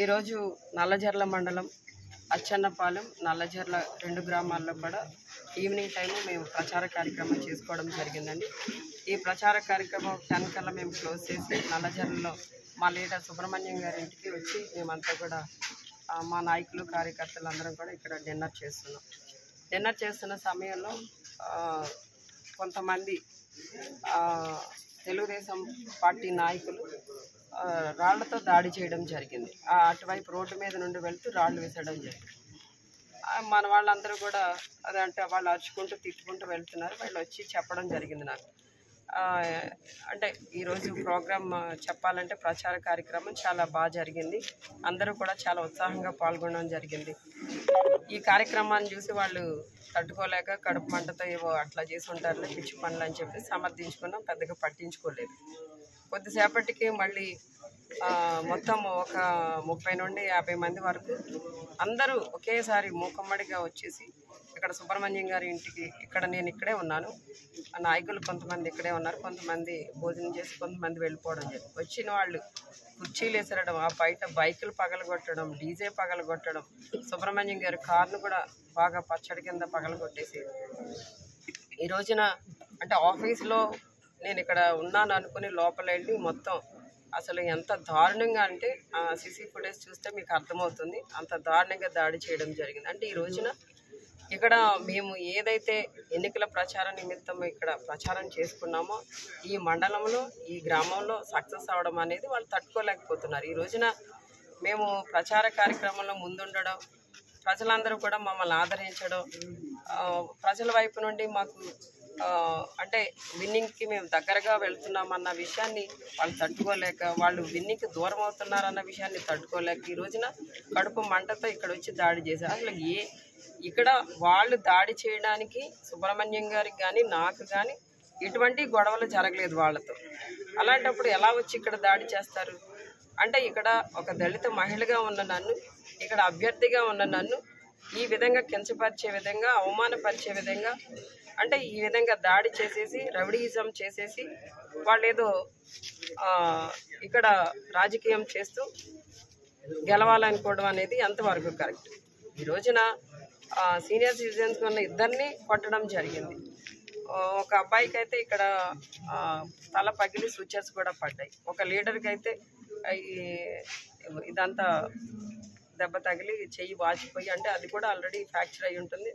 ఈరోజు నల్లజర్ల మండలం అచ్చన్నపాలెం నల్లజర్ల 2 గ్రామాల్లో కూడా ఈవినింగ్ టైము మేము ప్రచార కార్యక్రమం చేసుకోవడం జరిగిందండి. ఈ ప్రచార కార్యక్రమం 10 కల్లా మేము క్లోజ్ చేసి నల్లజర్లలో మా లీడర్ సుబ్రహ్మణ్యం గారి ఇంటికి వచ్చి మేమంతా కూడా మా నాయకులు కార్యకర్తలు అందరం కూడా ఇక్కడ డిన్నర్ చేస్తున్నాం. డిన్నర్ చేస్తున్న సమయంలో కొంతమంది తెలుగుదేశం పార్టీ నాయకులు రాళ్లతో దాడి చేయడం జరిగింది. అటువైపు రోడ్డు మీద నుండి వెళ్తూ రాళ్ళు వేసడం జరిగింది. మన వాళ్ళందరూ కూడా అదంటే వాళ్ళు అరుచుకుంటూ తిట్టుకుంటూ వెళ్తున్నారు. వాళ్ళు వచ్చి చెప్పడం జరిగింది నాకు. అంటే ఈరోజు ప్రోగ్రామ్ చెప్పాలంటే ప్రచార కార్యక్రమం చాలా బాగా జరిగింది. అందరూ కూడా చాలా ఉత్సాహంగా పాల్గొనడం జరిగింది. ఈ కార్యక్రమాన్ని చూసి వాళ్ళు తట్టుకోలేక కడుపు మంటతో ఏవో అట్లా చేసి ఉంటారులే పిచ్చి పనులు అని చెప్పి సమర్థించుకున్నాం, పెద్దగా పట్టించుకోలేదు. కొద్దిసేపటికి మళ్ళీ మొత్తం ఒక 30 నుండి 50 మంది వరకు అందరూ ఒకేసారి మూకమ్మడిగా వచ్చేసి ఇక్కడ సుబ్రహ్మణ్యం గారి ఇంటికి నేను ఇక్కడే ఉన్నాను, నాయకులు కొంతమంది ఇక్కడే ఉన్నారు, కొంతమంది భోజనం చేసి కొంతమంది వెళ్ళిపోవడం జరిగింది. వచ్చిన వాళ్ళు కుర్చీలు వేసరడం, ఆ బయట బైకులు పగలగొట్టడం, డీజే పగలగొట్టడం, సుబ్రహ్మణ్యం గారి కార్ను కూడా బాగా పచ్చడి కింద పగలగొట్టేసి ఈ రోజున అంటే ఆఫీస్లో నేను ఇక్కడ ఉన్నాను అనుకుని లోపల వెళ్ళి మొత్తం అసలు ఎంత దారుణంగా అంటే సీసీ ఫుటేజ్ చూస్తే మీకు అర్థమవుతుంది. అంత దారుణంగా దాడి చేయడం జరిగింది. అంటే ఈ రోజున ఇక్కడ మేము ఏదైతే ఎన్నికల ప్రచార నిమిత్తం ఇక్కడ ప్రచారం చేసుకున్నామో ఈ మండలంలో ఈ గ్రామంలో సక్సెస్ అవ్వడం అనేది వాళ్ళు తట్టుకోలేకపోతున్నారు. ఈ రోజున మేము ప్రచార కార్యక్రమంలో ముందుండడం, ప్రజలందరూ కూడా మమ్మల్ని ఆదరించడం, ప్రజల వైపు నుండి మాకు అంటే విన్నింగ్కి మేము దగ్గరగా వెళ్తున్నామన్న విషయాన్ని వాళ్ళు తట్టుకోలేక, వాళ్ళు విన్నింగ్కి దూరం అవుతున్నారన్న విషయాన్ని తట్టుకోలేక ఈ రోజున కడుపు మంటతో ఇక్కడ వచ్చి దాడి చేశారు. అసలు ఇక్కడ వాళ్ళు దాడి చేయడానికి సుబ్రహ్మణ్యం గారికి కానీ నాకు కానీ ఎటువంటి గొడవలు జరగలేదు వాళ్ళతో. అలాంటప్పుడు ఎలా వచ్చి ఇక్కడ దాడి చేస్తారు? అంటే ఇక్కడ ఒక దళిత మహిళగా ఉన్న నన్ను, ఇక్కడ అభ్యర్థిగా ఉన్న నన్ను ఈ విధంగా కించపరిచే విధంగా, అవమానపరిచే విధంగా, అంటే ఈ విధంగా దాడి చేసేసి రౌడీయిజం చేసేసి వాళ్ళు ఏదో ఇక్కడ రాజకీయం చేస్తూ గెలవాలనుకోవడం అనేది ఎంతవరకు కరెక్ట్? ఈ రోజున సీనియర్ సిటిజన్స్ ఉన్న ఇద్దరిని కొట్టడం జరిగింది. ఒక అబ్బాయికి అయితే ఇక్కడ తల పగిలి సూచర్స్ కూడా పడ్డాయి. ఒక లీడర్కి అయితే ఇదంతా దెబ్బ తగిలి చెయ్యి వాచిపోయి, అంటే అది కూడా ఆల్రెడీ ఫ్రాక్చర్ అయి ఉంటుంది,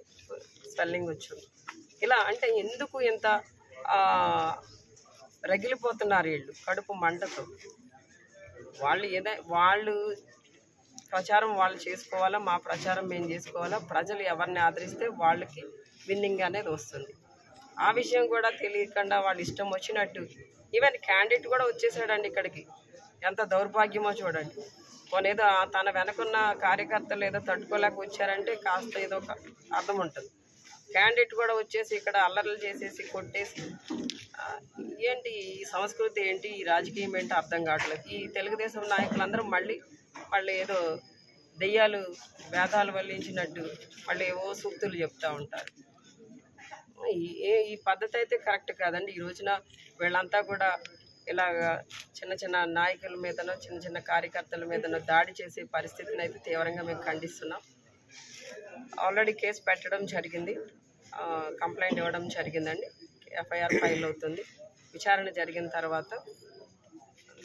స్వెల్లింగ్ వచ్చింది. ఇలా అంటే ఎందుకు ఇంత రగిలిపోతున్నారు వీళ్ళు కడుపు మంటతో? వాళ్ళు ప్రచారం వాళ్ళు చేసుకోవాలా, మా ప్రచారం మేము చేసుకోవాలా, ప్రజలు ఎవరిని ఆదరిస్తే వాళ్ళకి విన్నింగ్ అనేది వస్తుంది. ఆ విషయం కూడా తెలియకుండా వాళ్ళు ఇష్టం వచ్చినట్టు ఈవెన్ క్యాండిడేట్ కూడా వచ్చేసాడండి ఇక్కడికి. ఎంత దౌర్భాగ్యమో చూడండి. కొనేదో తన వెనకున్న కార్యకర్తలు ఏదో తట్టుకోలేక వచ్చారంటే కాస్త ఏదో అర్థం ఉంటుంది. క్యాండిడేట్ కూడా వచ్చేసి ఇక్కడ అల్లర్లు చేసేసి కొట్టేసి ఏంటి ఈ సంస్కృతి ఏంటి, ఈ రాజకీయం ఏంటి అర్థం కావట్లేదు. ఈ తెలుగుదేశం నాయకులందరూ మళ్ళీ ఏదో దెయ్యాలు వేదాలు వల్లించినట్టు మళ్ళీ ఏవో సూక్తులు చెప్తూ ఉంటారు. ఈ పద్ధతి అయితే కరెక్ట్ కాదండి. ఈ రోజున వీళ్ళంతా కూడా ఇలాగ చిన్న చిన్న నాయకుల మీదనో చిన్న చిన్న కార్యకర్తల మీదనో దాడి చేసే పరిస్థితిని అయితే తీవ్రంగా మేము ఖండిస్తున్నాం. ఆల్రెడీ కేసు పెట్టడం జరిగింది, కంప్లైంట్ ఇవ్వడం జరిగిందండి. ఎఫ్ఐఆర్ ఫైల్ అవుతుంది. విచారణ జరిగిన తర్వాత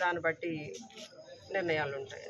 దాన్ని బట్టి నిర్ణయాలు ఉంటాయి.